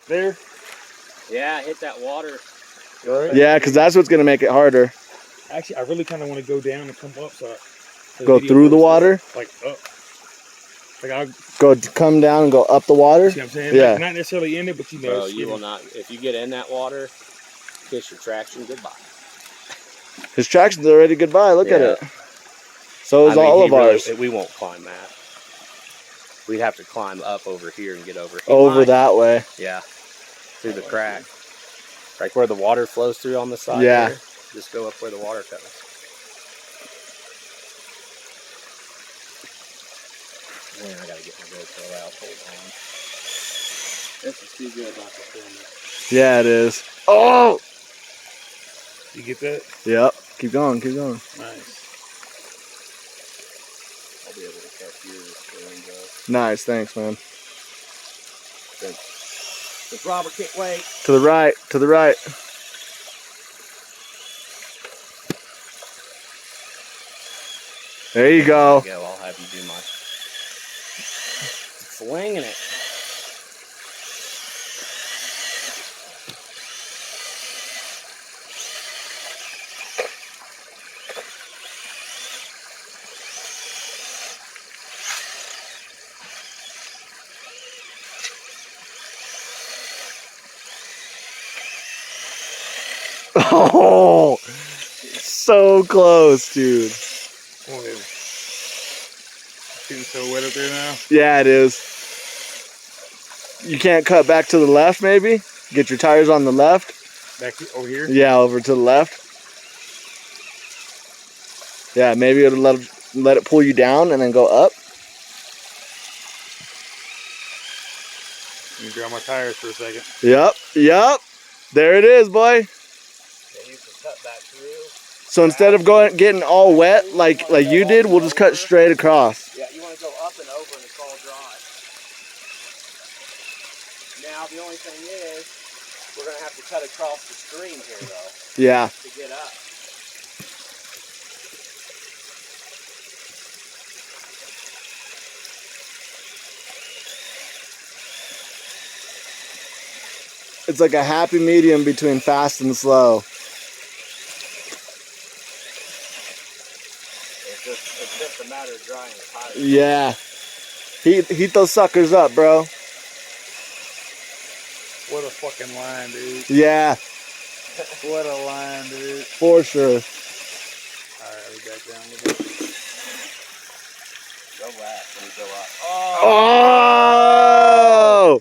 There? Yeah, hit that water. Right. Yeah, because that's what's gonna make it harder. Actually, I really kind of want to go down and come up so Go through the water? Like up. Like I'll Come down and go up the water? see what I'm saying? Yeah. Not necessarily in it, but you know. Bro, you will not, if you get in that water, kiss your traction goodbye. His traction's already goodbye. Look at Yeah. it. So is all of ours. We won't climb that. We'd have to climb up over here and get over. Over that way. Yeah. Through the crack. Like where the water flows through on the side. Yeah. There. Just go up where the water comes. Man, I gotta get my GoPro out. Hold on. This is too good not to film it. Yeah, it is. Oh! You get that? Yep. Keep going, keep going. Nice. I'll be able to catch yours. Nice, thanks, man. If Robert can't wait. To the right, to the right. There you go. There you go. I'll have you do my slinging it. Oh, so close, dude. Oh, it's getting so wet up there now. Yeah, it is. You can't cut back to the left, maybe? Get your tires on the left? Back over here? Yeah, over to the left. Yeah, maybe it'll let it pull you down and then go up. Let me grab my tires for a second. Yep, yep. There it is, boy. Yeah, you can cut back through. So instead of getting all wet like you did, we'll just cut straight across. Yeah, you want to go up and over and it's all dry. Now the only thing is, we're going to have to cut across the stream here though. Yeah. To get up. It's like a happy medium between fast and slow. It's just a matter of drying the tires. Yeah. Heat those suckers up, bro. What a fucking line, dude. Yeah. What a line, dude. For sure. Alright, I'll be back down a little bit. Go left and go up. Oh!